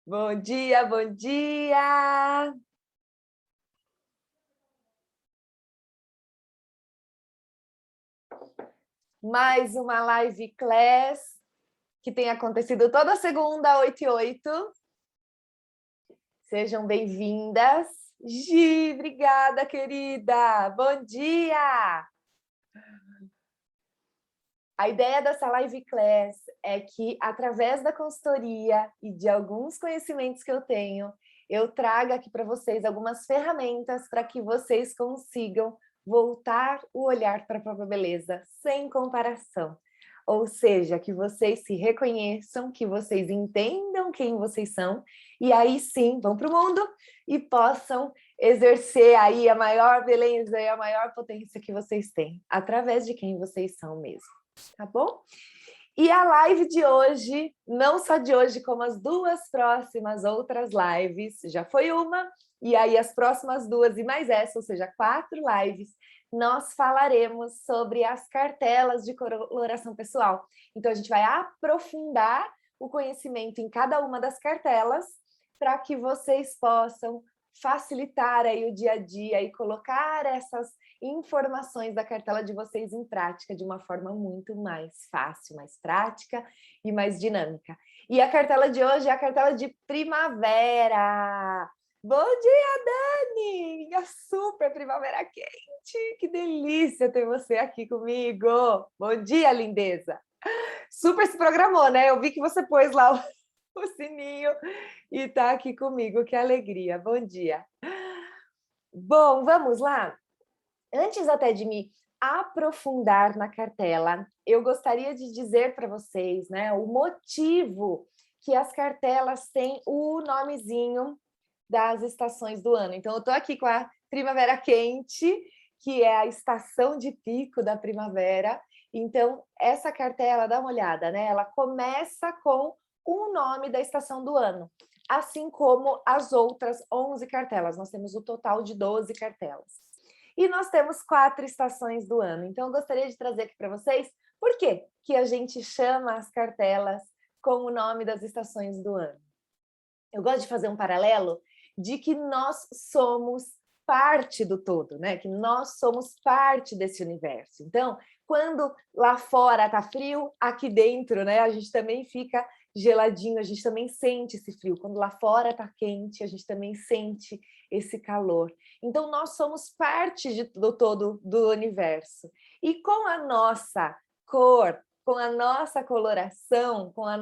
Bom dia, bom dia! Mais uma live class que tem acontecido toda segunda, 8h08. Sejam bem-vindas. Gi, obrigada, querida! Bom dia! A ideia dessa live class é que, através da consultoria e de alguns conhecimentos que eu tenho, eu traga aqui para vocês algumas ferramentas para que vocês consigam voltar o olhar para a própria beleza, sem comparação. Ou seja, que vocês se reconheçam, que vocês entendam quem vocês são, e aí sim vão para o mundo e possam exercer aí a maior beleza e a maior potência que vocês têm, através de quem vocês são mesmo. Tá bom? E a live de hoje, não só de hoje, como as duas próximas outras lives, já foi uma, e aí as próximas duas e mais essa, ou seja, 4 lives, nós falaremos sobre as cartelas de coloração pessoal. Então, a gente vai aprofundar o conhecimento em cada uma das cartelas para que vocês possam facilitar aí o dia a dia e colocar essas informações da cartela de vocês em prática de uma forma muito mais fácil, mais prática e mais dinâmica. E a cartela de hoje é a cartela de primavera. Bom dia, Dani! Minha super primavera quente! Que delícia ter você aqui comigo! Bom dia, lindeza! Super se programou, né? Eu vi que você pôs lá o sininho e está aqui comigo, que alegria! Bom dia! Bom, vamos lá? Antes até de me aprofundar na cartela, eu gostaria de dizer para vocês, né, o motivo que as cartelas têm o nomezinho das estações do ano. Então, eu estou aqui com a primavera quente, que é a estação de pico da primavera. Então, essa cartela, dá uma olhada, né? Ela começa com o nome da estação do ano, assim como as outras 11 cartelas. Nós temos o total de 12 cartelas. E nós temos 4 estações do ano. Então, eu gostaria de trazer aqui para vocês por que a gente chama as cartelas com o nome das estações do ano. Eu gosto de fazer um paralelo de que nós somos parte do todo, né? Que nós somos parte desse universo. Então, quando lá fora tá frio, aqui dentro, né, a gente também fica geladinho, a gente também sente esse frio. Quando lá fora tá quente, a gente também sente esse calor. Então, nós somos parte do todo do universo. E com a nossa cor, com a nossa coloração, com o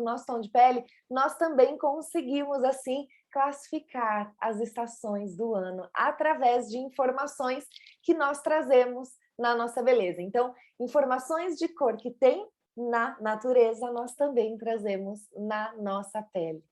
nosso tom de pele, nós também conseguimos, assim, classificar as estações do ano através de informações que nós trazemos na nossa beleza. Então, informações de cor que tem na natureza, nós também trazemos na nossa pele.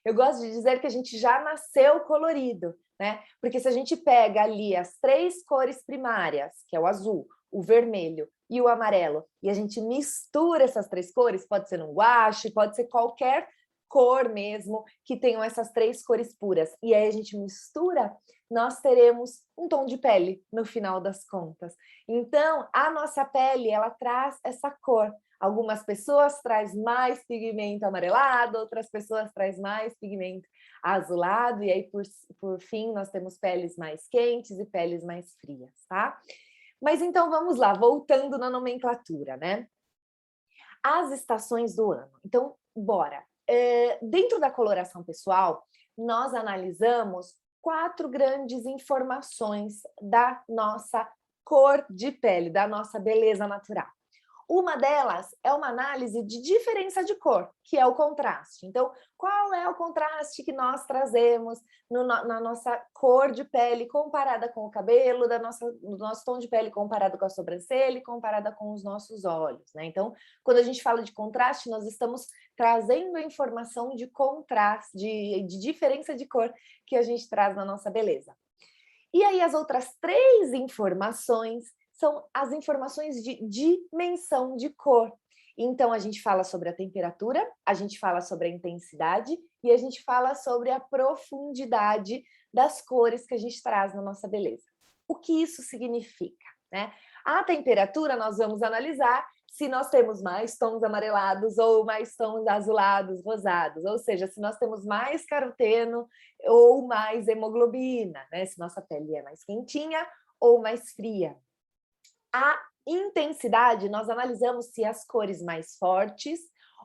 Eu gosto de dizer que a gente já nasceu colorido, né? Porque se a gente pega ali as 3 cores primárias, que é o azul, o vermelho e o amarelo, e a gente mistura essas 3 cores, pode ser um guache, pode ser qualquer cor mesmo, que tenham essas 3 cores puras, e aí a gente mistura, nós teremos um tom de pele no final das contas. Então, a nossa pele, ela traz essa cor. Algumas pessoas traz mais pigmento amarelado, outras pessoas traz mais pigmento azulado, e aí, por fim, nós temos peles mais quentes e peles mais frias, tá? Mas então, vamos lá, voltando na nomenclatura, né? As estações do ano. Então, bora. Dentro da coloração pessoal, nós analisamos 4 grandes informações da nossa cor de pele, da nossa beleza natural. Uma delas é uma análise de diferença de cor, que é o contraste. Então, qual é o contraste que nós trazemos na nossa cor de pele comparada com o cabelo, do nosso tom de pele comparado com a sobrancelha e comparada com os nossos olhos, né? Então, quando a gente fala de contraste, nós estamos trazendo a informação de contraste, de diferença de cor que a gente traz na nossa beleza. E aí, as outras 3 informações são as informações de dimensão de cor. Então, a gente fala sobre a temperatura, a gente fala sobre a intensidade e a gente fala sobre a profundidade das cores que a gente traz na nossa beleza. O que isso significa, né? A temperatura nós vamos analisar se nós temos mais tons amarelados ou mais tons azulados, rosados, ou seja, se nós temos mais caroteno ou mais hemoglobina, né? Se nossa pele é mais quentinha ou mais fria. A intensidade, nós analisamos se as cores mais fortes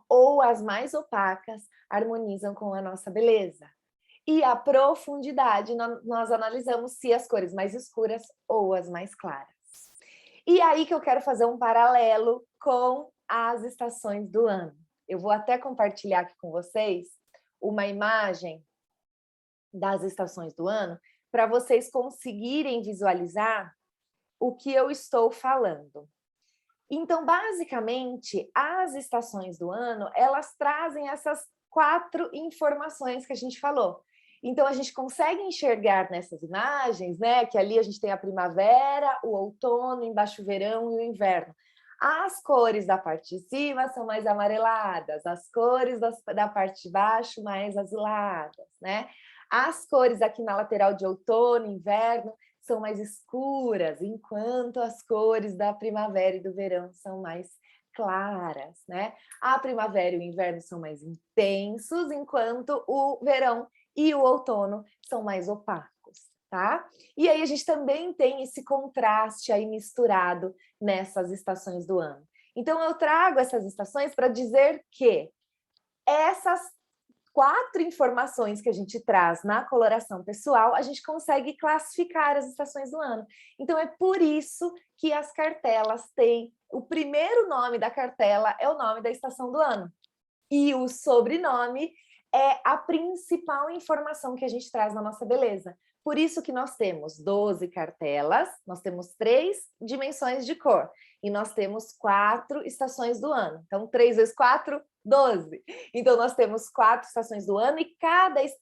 ou as mais opacas harmonizam com a nossa beleza. E a profundidade, nós analisamos se as cores mais escuras ou as mais claras. E aí que eu quero fazer um paralelo com as estações do ano. Eu vou até compartilhar aqui com vocês uma imagem das estações do ano para vocês conseguirem visualizar o que eu estou falando. Então, basicamente, as estações do ano, elas trazem essas 4 informações que a gente falou. Então, a gente consegue enxergar nessas imagens, né, que ali a gente tem a primavera, o outono, embaixo o verão e o inverno. As cores da parte de cima são mais amareladas, as cores da parte de baixo mais azuladas, né? As cores aqui na lateral de outono, inverno, são mais escuras, enquanto as cores da primavera e do verão são mais claras, né? A primavera e o inverno são mais intensos, enquanto o verão e o outono são mais opacos, tá? E aí a gente também tem esse contraste aí misturado nessas estações do ano. Então eu trago essas estações para dizer que essas 4 informações que a gente traz na coloração pessoal, a gente consegue classificar as estações do ano. Então, é por isso que as cartelas têm... O primeiro nome da cartela é o nome da estação do ano. E o sobrenome é a principal informação que a gente traz na nossa beleza. Por isso que nós temos 12 cartelas, nós temos 3 dimensões de cor. E nós temos 4 estações do ano. Então, 3 vezes 4, 12. Então, nós temos 4 estações do ano e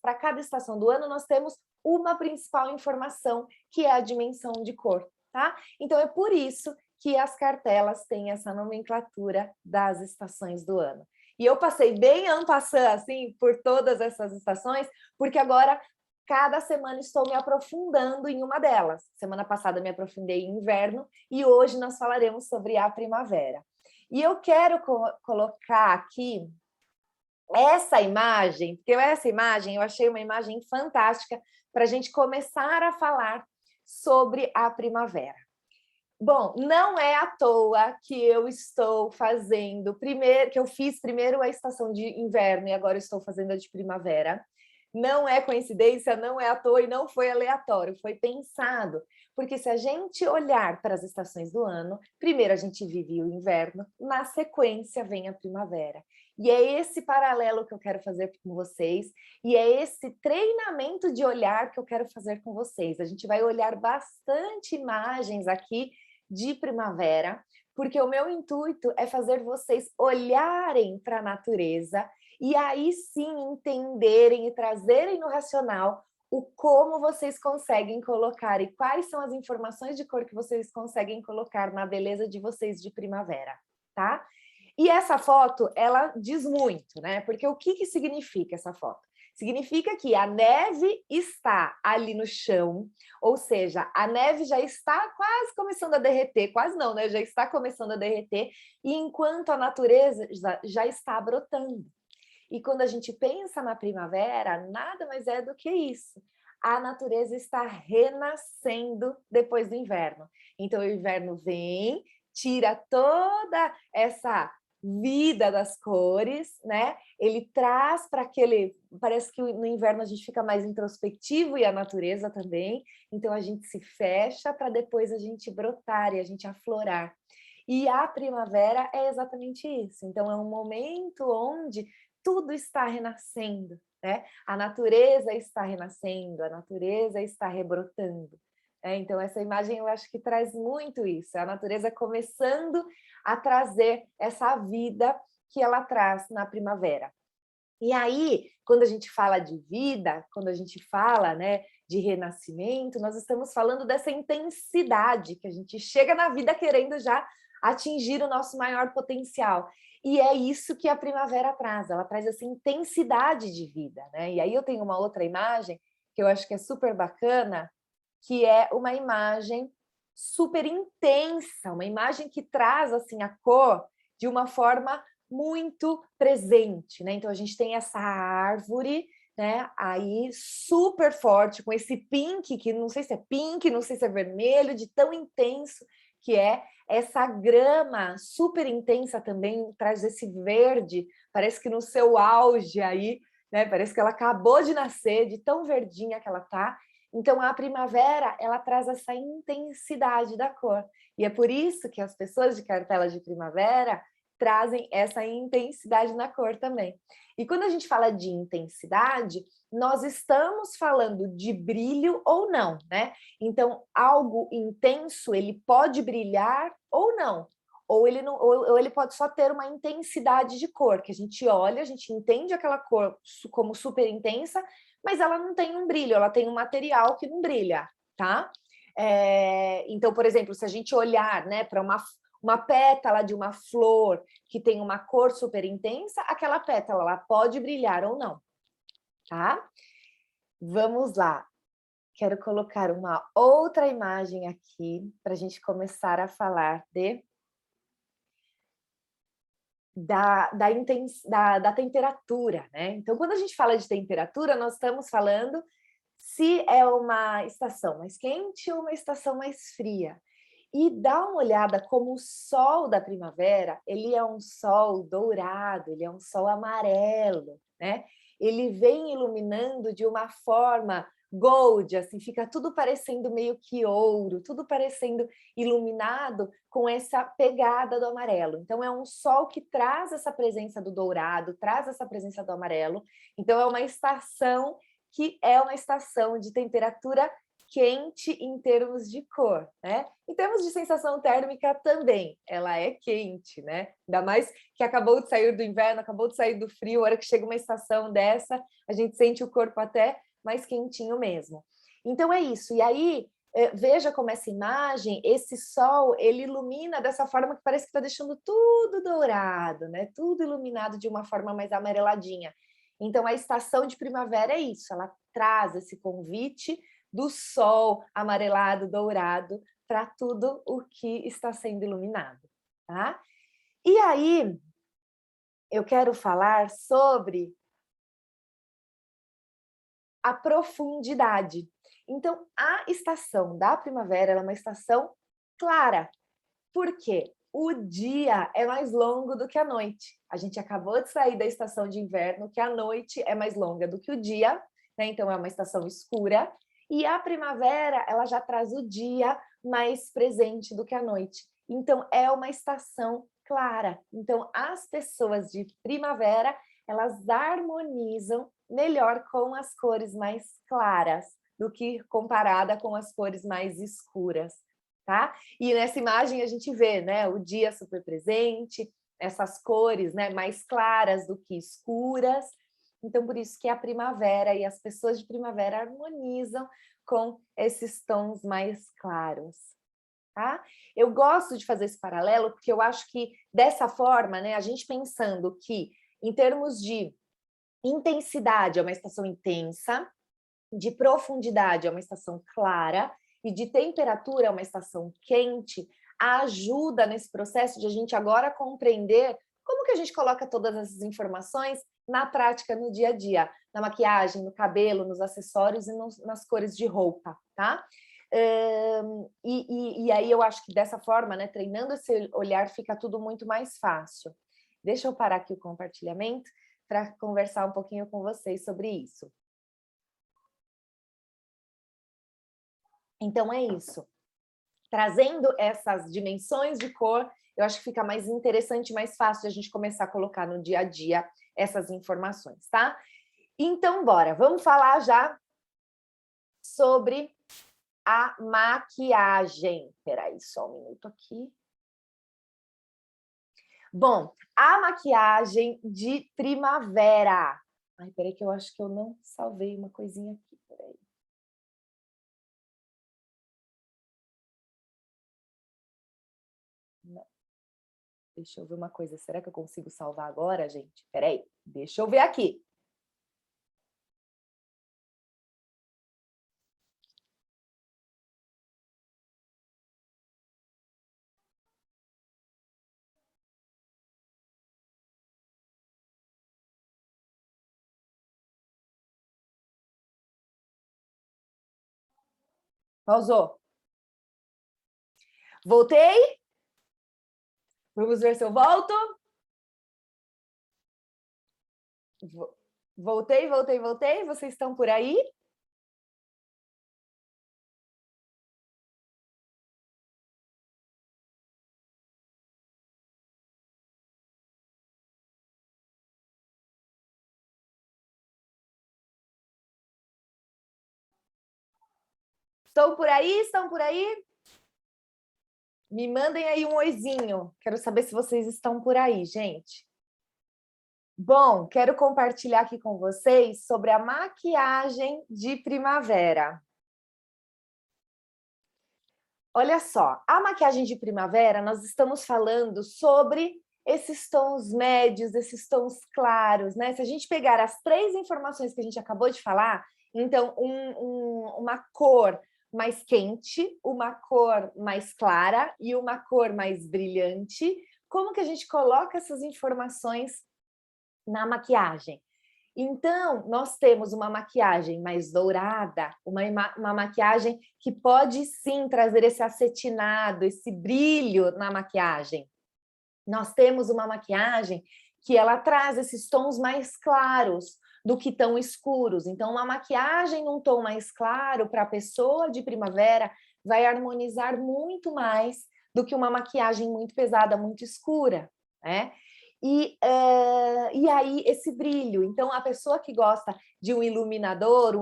para cada estação do ano nós temos uma principal informação, que é a dimensão de cor, tá? Então, é por isso que as cartelas têm essa nomenclatura das estações do ano. E eu passei bem en passant, assim, por todas essas estações, porque agora, cada semana, estou me aprofundando em uma delas. Semana passada me aprofundei em inverno e hoje nós falaremos sobre a primavera. E eu quero colocar aqui essa imagem, porque essa imagem eu achei uma imagem fantástica para a gente começar a falar sobre a primavera. Bom, não é à toa que eu estou fazendo primeiro, que eu fiz primeiro a estação de inverno e agora estou fazendo a de primavera. Não é coincidência, não é à toa e não foi aleatório, foi pensado. Porque se a gente olhar para as estações do ano, primeiro a gente vive o inverno, na sequência vem a primavera. E é esse paralelo que eu quero fazer com vocês, e é esse treinamento de olhar que eu quero fazer com vocês. A gente vai olhar bastante imagens aqui de primavera, porque o meu intuito é fazer vocês olharem para a natureza e aí sim entenderem e trazerem no racional o como vocês conseguem colocar e quais são as informações de cor que vocês conseguem colocar na beleza de vocês de primavera, tá? E essa foto, ela diz muito, né? Porque o que significa essa foto? Significa que a neve está ali no chão, ou seja, a neve já está quase começando a derreter, quase não, né? Já está começando a derreter, e enquanto a natureza já está brotando. E quando a gente pensa na primavera, nada mais é do que isso. A natureza está renascendo depois do inverno. Então, o inverno vem, tira toda essa vida das cores, né? Ele traz para aquele... Parece que no inverno a gente fica mais introspectivo e a natureza também. Então, a gente se fecha para depois a gente brotar e a gente aflorar. E a primavera é exatamente isso. Então, é um momento onde tudo está renascendo, né? A natureza está renascendo, a natureza está rebrotando. Então, essa imagem eu acho que traz muito isso, a natureza começando a trazer essa vida que ela traz na primavera. E aí, quando a gente fala de vida, quando a gente fala, né, de renascimento, nós estamos falando dessa intensidade que a gente chega na vida querendo já atingir o nosso maior potencial. E é isso que a primavera traz, ela traz essa intensidade de vida, né? E aí eu tenho uma outra imagem que eu acho que é super bacana, que é uma imagem super intensa, uma imagem que traz assim a cor, de uma forma muito presente, né? Então a gente tem essa árvore, né, aí super forte, com esse pink, que não sei se é pink, não sei se é vermelho, de tão intenso que é. Essa grama super intensa também traz esse verde, parece que no seu auge aí, né? Parece que ela acabou de nascer, de tão verdinha que ela tá. Então a primavera, ela traz essa intensidade da cor. E é por isso que as pessoas de cartela de primavera trazem essa intensidade na cor também. E quando a gente fala de intensidade, nós estamos falando de brilho ou não, né? Então, algo intenso, ele pode brilhar ou não. Ou ele, não, ou ele pode só ter uma intensidade de cor, que a gente olha, a gente entende aquela cor como super intensa, mas ela não tem um brilho, ela tem um material que não brilha, tá? Então, por exemplo, se a gente olhar, né, para uma pétala de uma flor que tem uma cor super intensa, aquela pétala ela pode brilhar ou não, tá? Vamos lá. Quero colocar uma outra imagem aqui para a gente começar a falar da temperatura, né? Então, quando a gente fala de temperatura, nós estamos falando se é uma estação mais quente ou uma estação mais fria. E dá uma olhada como o sol da primavera, ele é um sol dourado, ele é um sol amarelo, né? Ele vem iluminando de uma forma gold, assim, fica tudo parecendo meio que ouro, tudo parecendo iluminado com essa pegada do amarelo. Então é um sol que traz essa presença do dourado, traz essa presença do amarelo. Então é uma estação que é uma estação de temperatura quente em termos de cor, né? Em termos de sensação térmica também, ela é quente, né? Ainda mais que acabou de sair do inverno, acabou de sair do frio, a hora que chega uma estação dessa, a gente sente o corpo até mais quentinho mesmo. Então é isso. E aí, veja como essa imagem, esse sol, ele ilumina dessa forma que parece que está deixando tudo dourado, né? Tudo iluminado de uma forma mais amareladinha. Então a estação de primavera é isso, ela traz esse convite do sol amarelado, dourado, para tudo o que está sendo iluminado, tá? E aí, eu quero falar sobre a profundidade. Então, a estação da primavera é uma estação clara. Por quê? O dia é mais longo do que a noite. A gente acabou de sair da estação de inverno, que a noite é mais longa do que o dia, né? Então é uma estação escura. E a primavera, ela já traz o dia mais presente do que a noite. Então é uma estação clara. Então as pessoas de primavera, elas harmonizam melhor com as cores mais claras do que comparada com as cores mais escuras, tá? E nessa imagem a gente vê, né, o dia super presente, essas cores, né, mais claras do que escuras. Então, por isso que a primavera e as pessoas de primavera harmonizam com esses tons mais claros, tá? Eu gosto de fazer esse paralelo porque eu acho que dessa forma, né, a gente pensando que em termos de intensidade é uma estação intensa, de profundidade é uma estação clara e de temperatura é uma estação quente, ajuda nesse processo de a gente agora compreender como que a gente coloca todas essas informações na prática, no dia a dia, na maquiagem, no cabelo, nos acessórios e nas cores de roupa, tá? E aí eu acho que dessa forma, né, treinando esse olhar, fica tudo muito mais fácil. Deixa eu parar aqui o compartilhamento para conversar um pouquinho com vocês sobre isso. Então é isso. Trazendo essas dimensões de cor, eu acho que fica mais interessante, mais fácil de a gente começar a colocar no dia a dia essas informações, tá? Então, bora, vamos falar já sobre a maquiagem. Espera aí, só um minuto aqui. Bom, a maquiagem de primavera. Ai, peraí que eu acho que eu não salvei uma coisinha aqui, peraí. Não. Deixa eu ver uma coisa, será que eu consigo salvar agora, gente? Peraí, deixa eu ver aqui. Pausou. Voltei? Vamos ver se eu volto. Voltei, voltei, voltei. Vocês estão por aí? Estão por aí? Estão por aí? Me mandem aí um oizinho. Quero saber se vocês estão por aí, gente. Bom, quero compartilhar aqui com vocês sobre a maquiagem de primavera. Olha só, a maquiagem de primavera, nós estamos falando sobre esses tons médios, esses tons claros, né? Se a gente pegar as 3 informações que a gente acabou de falar, então uma cor mais quente, uma cor mais clara e uma cor mais brilhante, como que a gente coloca essas informações na maquiagem? Então, nós temos uma maquiagem mais dourada, uma maquiagem que pode sim trazer esse acetinado, esse brilho na maquiagem. Nós temos uma maquiagem que ela traz esses tons mais claros do que tão escuros. Então, uma maquiagem num tom mais claro para a pessoa de primavera vai harmonizar muito mais do que uma maquiagem muito pesada, muito escura, né? E aí, esse brilho. Então, a pessoa que gosta de um iluminador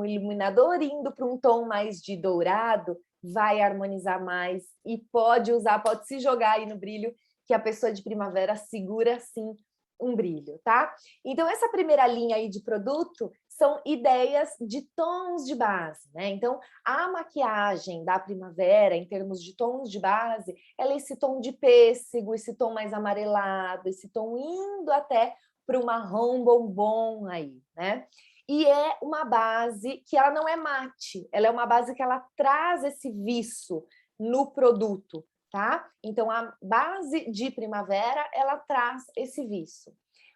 indo para um tom mais de dourado, vai harmonizar mais e pode usar, pode se jogar aí no brilho, que a pessoa de primavera segura, sim, um brilho, tá? Então, essa primeira linha aí de produto são ideias de tons de base, né? Então, a maquiagem da primavera, em termos de tons de base, ela é esse tom de pêssego, esse tom mais amarelado, esse tom indo até para o marrom bombom aí, né? E é uma base que ela não é mate, ela é uma base que ela traz esse viço no produto, tá? Então, a base de primavera, ela traz esse viço.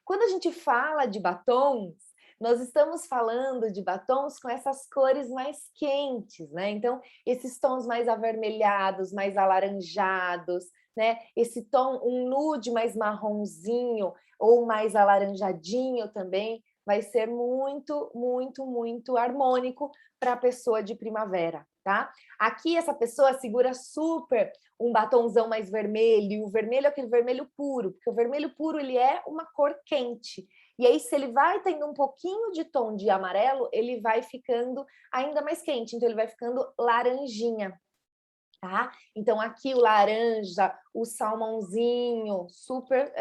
Quando a gente fala de batons, nós estamos falando de batons com essas cores mais quentes, né? Então, esses tons mais avermelhados, mais alaranjados, né? Esse tom, um nude mais marronzinho ou mais alaranjadinho também, vai ser muito, muito, muito harmônico para a pessoa de primavera, tá? Aqui essa pessoa segura super um batonzão mais vermelho, e o vermelho é aquele vermelho puro, porque o vermelho puro ele é uma cor quente. E aí, se ele vai tendo um pouquinho de tom de amarelo, ele vai ficando ainda mais quente, então ele vai ficando laranjinha, tá? Então, aqui o laranja, o salmãozinho, super,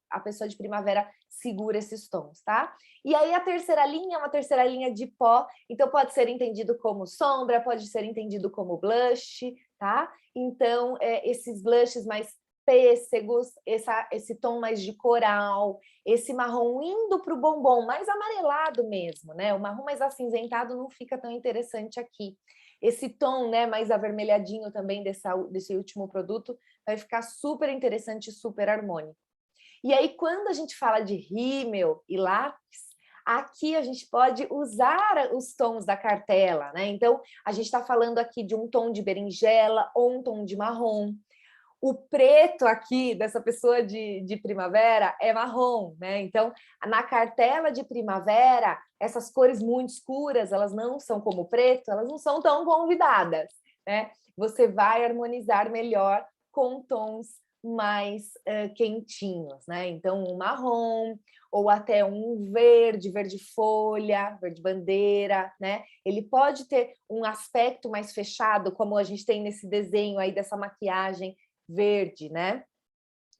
a pessoa de primavera segura esses tons, tá? E aí a terceira linha é uma terceira linha de pó, então pode ser entendido como sombra, pode ser entendido como blush, tá? Então, esses blushes mais pêssegos, esse tom mais de coral, esse marrom indo para o bombom, mais amarelado mesmo, né? O marrom mais acinzentado não fica tão interessante aqui. Esse tom, né, mais avermelhadinho também desse último produto vai ficar super interessante e super harmônico. E aí, quando a gente fala de rímel e lápis, aqui a gente pode usar os tons da cartela, né? Então, a gente está falando aqui de um tom de berinjela ou um tom de marrom. O preto aqui dessa pessoa de primavera é marrom, né? Então, na cartela de primavera, essas cores muito escuras, elas não são como o preto, elas não são tão convidadas, né? Você vai harmonizar melhor com tons mais quentinhos, né? Então, um marrom ou até um verde, verde folha, verde bandeira, né? Ele pode ter um aspecto mais fechado, como a gente tem nesse desenho aí dessa maquiagem verde, né?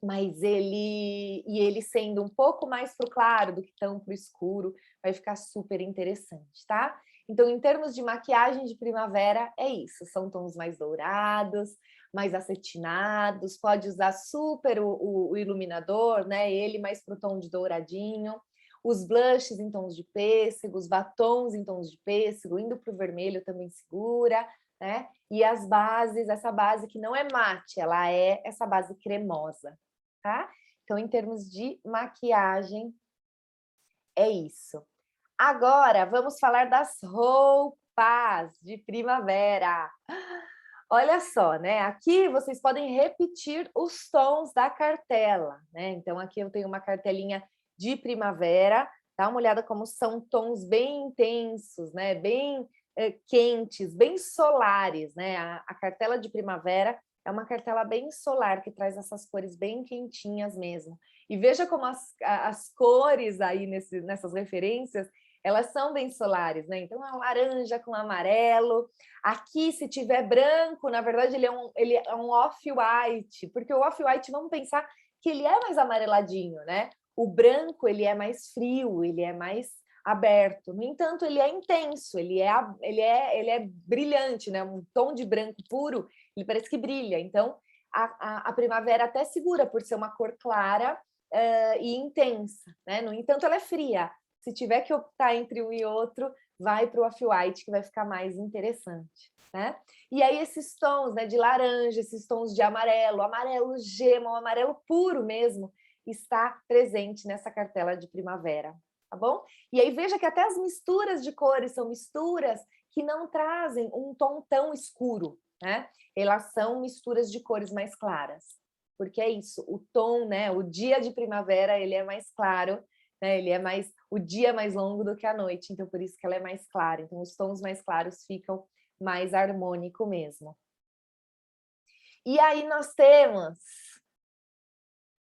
Mas ele sendo um pouco mais pro claro do que tão pro escuro, vai ficar super interessante, tá? Então, em termos de maquiagem de primavera, é isso. São tons mais dourados, mais acetinados, pode usar super o iluminador, né? Ele mais pro tom de douradinho. Os blushes em tons de pêssego, os batons em tons de pêssego, indo pro vermelho também segura, né? E as bases, essa base que não é mate, ela é essa base cremosa, tá? Então, em termos de maquiagem, é isso. Agora, vamos falar das roupas. paz de primavera. Olha só, né? Aqui vocês podem repetir os tons da cartela, né? Então aqui eu tenho uma cartelinha de primavera, dá uma olhada como são tons bem intensos, né? Bem quentes, bem solares, né? A cartela de primavera é uma cartela bem solar, que traz essas cores bem quentinhas mesmo. E veja como as cores aí nessas referências, elas são bem solares, né? Então, a laranja com amarelo. Aqui, se tiver branco, na verdade, ele é um off-white, porque o off-white, vamos pensar que ele é mais amareladinho, né? O branco, ele é mais frio, ele é mais aberto. No entanto, ele é intenso, ele é brilhante, né? Um tom de branco puro, ele parece que brilha. Então, a primavera até segura por ser uma cor clara e intensa, né? No entanto, ela é fria. Se tiver que optar entre um e outro, vai para o off-white, que vai ficar mais interessante, né? E aí esses tons, né, de laranja, esses tons de amarelo, amarelo gema, o amarelo puro mesmo, está presente nessa cartela de primavera, tá bom? E aí veja que até as misturas de cores são misturas que não trazem um tom tão escuro, né? Elas são misturas de cores mais claras, porque é isso, o tom, né, o dia de primavera, ele é mais claro, né? Ele é mais, o dia é mais longo do que a noite, então por isso que ela é mais clara. Então os tons mais claros ficam mais harmônico mesmo. E aí nós temos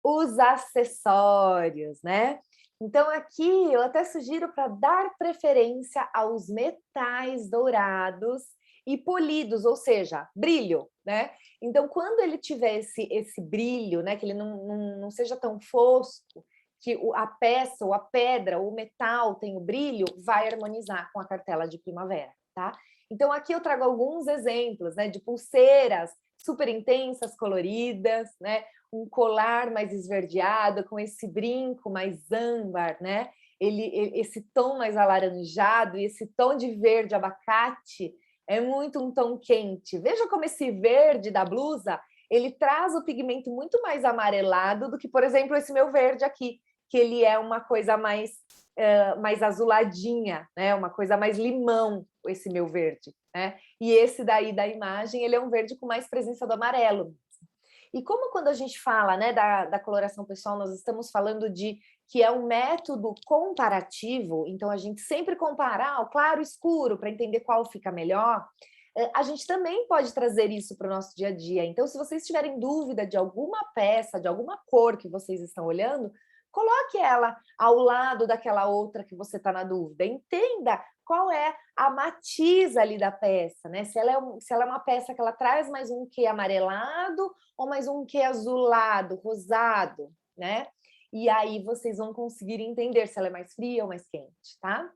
os acessórios, né? Então aqui eu até sugiro para dar preferência aos metais dourados e polidos, ou seja, brilho, né? Então quando ele tiver esse brilho, né, que ele não seja tão fosco, que a peça ou a pedra ou o metal tem o brilho, vai harmonizar com a cartela de primavera, tá? Então aqui eu trago alguns exemplos, né, de pulseiras super intensas, coloridas, né? Um colar mais esverdeado, com esse brinco mais âmbar, né? Esse tom mais alaranjado e esse tom de verde abacate é muito um tom quente. Veja como esse verde da blusa, ele traz o pigmento muito mais amarelado do que, por exemplo, esse meu verde aqui, que ele é uma coisa mais azuladinha, né? Uma coisa mais limão, esse meu verde, né? E esse daí da imagem, ele é um verde com mais presença do amarelo. E como quando a gente fala, né, da coloração pessoal, nós estamos falando de que é um método comparativo, então a gente sempre comparar o claro e escuro para entender qual fica melhor, a gente também pode trazer isso para o nosso dia a dia. Então, se vocês tiverem dúvida de alguma peça, de alguma cor que vocês estão olhando, coloque ela ao lado daquela outra que você está na dúvida. Entenda qual é a matiz ali da peça, né? Se ela é uma peça que ela traz mais um quê amarelado ou mais um quê azulado, rosado, né? E aí vocês vão conseguir entender se ela é mais fria ou mais quente, tá?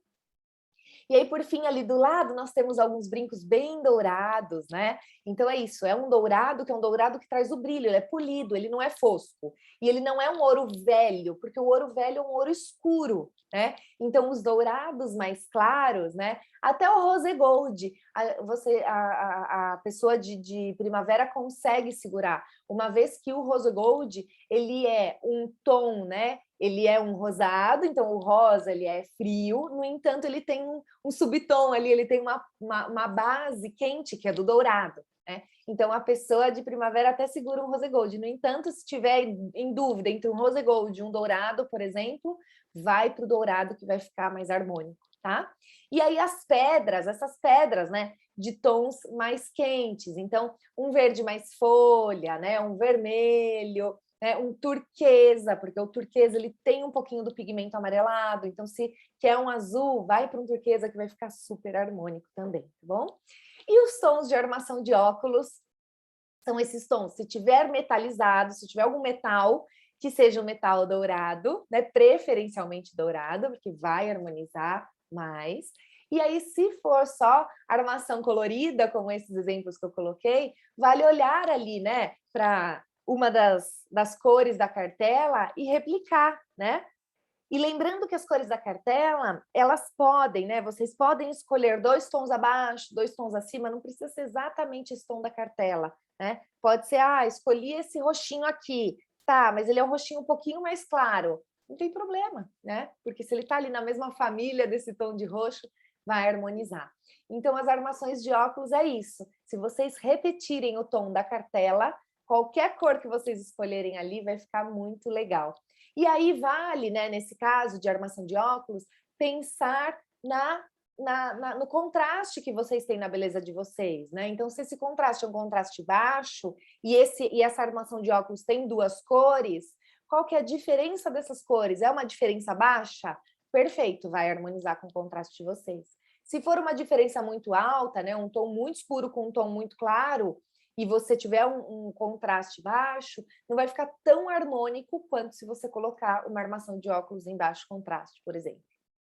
E aí, por fim, ali do lado, nós temos alguns brincos bem dourados, né? Então é isso, é um dourado que é um dourado que traz o brilho, ele é polido, ele não é fosco. E ele não é um ouro velho, porque o ouro velho é um ouro escuro, né? Então os dourados mais claros, né? Até o rose gold, a pessoa de primavera consegue segurar, uma vez que o rose gold, ele é um tom, né? Ele é um rosado, então o rosa ele é frio, no entanto, ele tem um subtom ali, ele tem uma base quente, que é do dourado, né? Então, a pessoa de primavera até segura um rose gold. No entanto, se tiver em dúvida entre um rose gold e um dourado, por exemplo, vai para o dourado que vai ficar mais harmônico, tá? E aí as pedras, essas pedras, né? De tons mais quentes. Então, um verde mais folha, né? Um vermelho, né, um turquesa, porque o turquesa ele tem um pouquinho do pigmento amarelado, então se quer um azul, vai para um turquesa que vai ficar super harmônico também, tá bom? E os tons de armação de óculos são esses tons, se tiver metalizado, se tiver algum metal, que seja um metal dourado, né, preferencialmente dourado, porque vai harmonizar mais. E aí, se for só armação colorida, como esses exemplos que eu coloquei, vale olhar ali, né, para uma das cores da cartela e replicar, né? E lembrando que as cores da cartela, elas podem, né? Vocês podem escolher 2 tons abaixo, 2 tons acima, não precisa ser exatamente esse tom da cartela, né? Pode ser, escolhi esse roxinho aqui, tá, mas ele é um roxinho um pouquinho mais claro. Não tem problema, né? Porque se ele tá ali na mesma família desse tom de roxo, vai harmonizar. Então, as armações de óculos é isso. Se vocês repetirem o tom da cartela, qualquer cor que vocês escolherem ali vai ficar muito legal. E aí vale, né, nesse caso de armação de óculos, pensar no contraste que vocês têm na beleza de vocês, né? Então, se esse contraste é um contraste baixo e essa armação de óculos tem duas cores, qual que é a diferença dessas cores? É uma diferença baixa? Perfeito, vai harmonizar com o contraste de vocês. Se for uma diferença muito alta, né, um tom muito escuro com um tom muito claro, e você tiver um contraste baixo, não vai ficar tão harmônico quanto se você colocar uma armação de óculos em baixo contraste, por exemplo.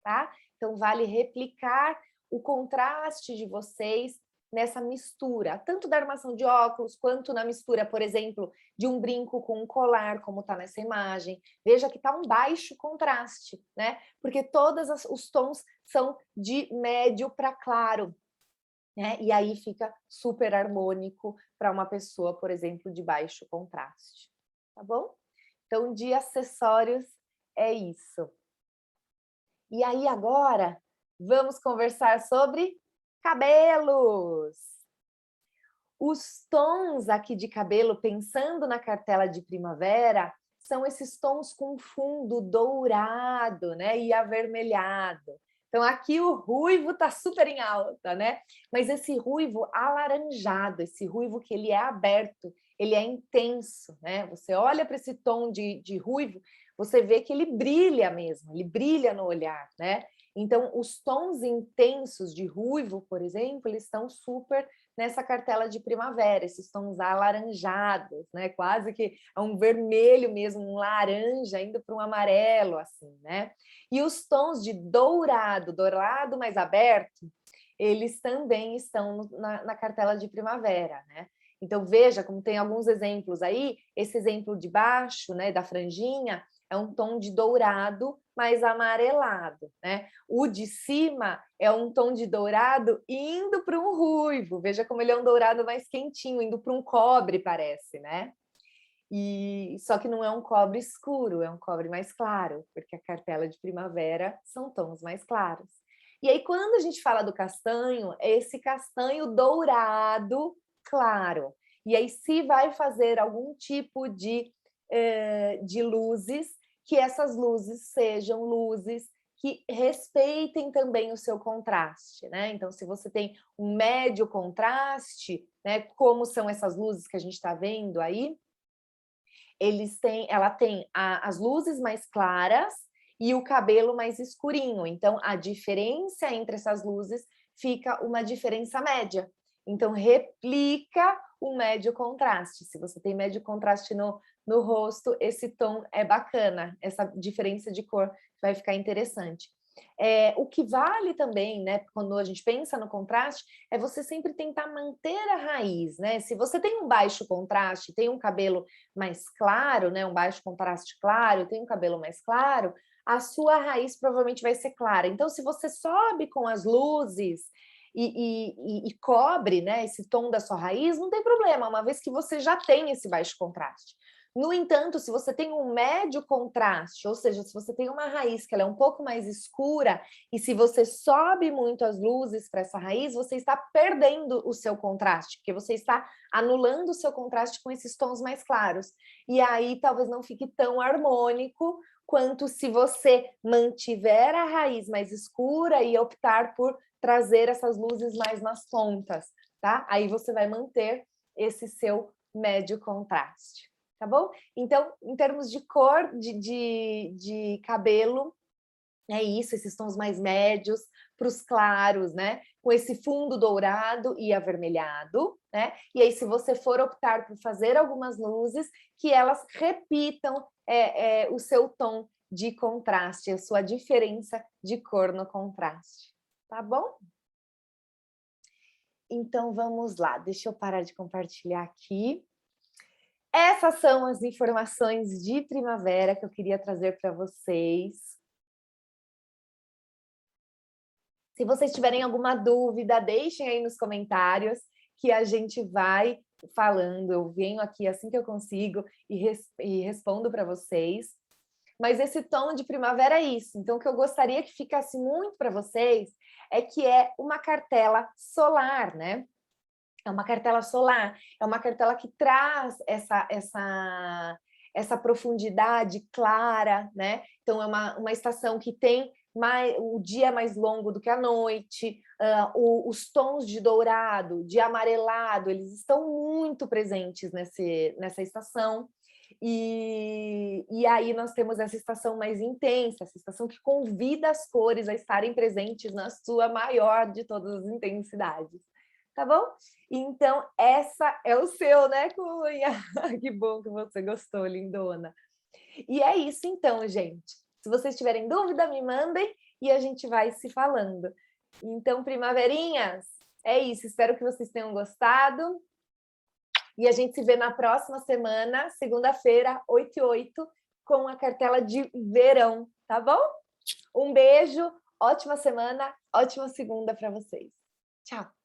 Tá? Então, vale replicar o contraste de vocês nessa mistura, tanto da armação de óculos, quanto na mistura, por exemplo, de um brinco com um colar, como está nessa imagem. Veja que está um baixo contraste, né? Porque todos os tons são de médio para claro, né? E aí fica super harmônico para uma pessoa, por exemplo, de baixo contraste, tá bom? Então, de acessórios é isso. E aí agora vamos conversar sobre cabelos. Os tons aqui de cabelo, pensando na cartela de primavera, são esses tons com fundo dourado, né, e avermelhado. Então aqui o ruivo tá super em alta, né? Mas esse ruivo alaranjado, esse ruivo que ele é aberto, ele é intenso, né? Você olha para esse tom de ruivo, você vê que ele brilha mesmo, ele brilha no olhar, né? Então, os tons intensos de ruivo, por exemplo, eles estão super nessa cartela de primavera, esses tons alaranjados, né? Quase que é um vermelho mesmo, um laranja, indo para um amarelo, assim, né? E os tons de dourado, dourado mais aberto, eles também estão na cartela de primavera, né? Então, veja como tem alguns exemplos aí, esse exemplo de baixo, né, da franjinha, é um tom de dourado mais amarelado, né? O de cima é um tom de dourado indo para um ruivo. Veja como ele é um dourado mais quentinho, indo para um cobre, parece, né? E só que não é um cobre escuro, é um cobre mais claro, porque a cartela de primavera são tons mais claros. E aí, quando a gente fala do castanho, é esse castanho dourado claro. E aí, se vai fazer algum tipo de luzes, que essas luzes sejam luzes que respeitem também o seu contraste, né? Então, se você tem um médio contraste, né, como são essas luzes que a gente está vendo aí, ela tem as luzes mais claras e o cabelo mais escurinho. Então, a diferença entre essas luzes fica uma diferença média. Então, replica o médio contraste. Se você tem médio contraste no rosto, esse tom é bacana, essa diferença de cor vai ficar interessante. O que vale também, né, quando a gente pensa no contraste, é você sempre tentar manter a raiz, né? Se você tem um baixo contraste, tem um cabelo mais claro, né, um baixo contraste claro, tem um cabelo mais claro, a sua raiz provavelmente vai ser clara. Então, se você sobe com as luzes e cobre, né, esse tom da sua raiz, não tem problema, uma vez que você já tem esse baixo contraste. No entanto, se você tem um médio contraste, ou seja, se você tem uma raiz que ela é um pouco mais escura, e se você sobe muito as luzes para essa raiz, você está perdendo o seu contraste, porque você está anulando o seu contraste com esses tons mais claros. E aí talvez não fique tão harmônico quanto se você mantiver a raiz mais escura e optar por trazer essas luzes mais nas pontas, tá? Aí você vai manter esse seu médio contraste. Tá bom? Então, em termos de cor de cabelo, é isso, esses tons mais médios para os claros, né? Com esse fundo dourado e avermelhado, né? E aí, se você for optar por fazer algumas luzes, que elas repitam o seu tom de contraste, a sua diferença de cor no contraste. Tá bom? Então, vamos lá. Deixa eu parar de compartilhar aqui. Essas são as informações de primavera que eu queria trazer para vocês. Se vocês tiverem alguma dúvida, deixem aí nos comentários que a gente vai falando. Eu venho aqui assim que eu consigo e respondo para vocês. mas esse tom de primavera é isso. Então, o que eu gostaria que ficasse muito para vocês é que é uma cartela solar, né? É uma cartela solar, é uma cartela que traz essa profundidade clara, né? Então, é uma estação que tem o dia é mais longo do que a noite, os tons de dourado, de amarelado, eles estão muito presentes nessa estação. E aí nós temos essa estação mais intensa, essa estação que convida as cores a estarem presentes na sua maior de todas as intensidades. Tá bom? Então, essa é o seu, né, Cunha? Que bom que você gostou, lindona. E é isso então, gente. Se vocês tiverem dúvida, me mandem e a gente vai se falando. Então, primaverinhas, é isso. Espero que vocês tenham gostado. E a gente se vê na próxima semana, segunda-feira, 8 e 8, com a cartela de verão, tá bom? Um beijo, ótima semana, ótima segunda para vocês. Tchau!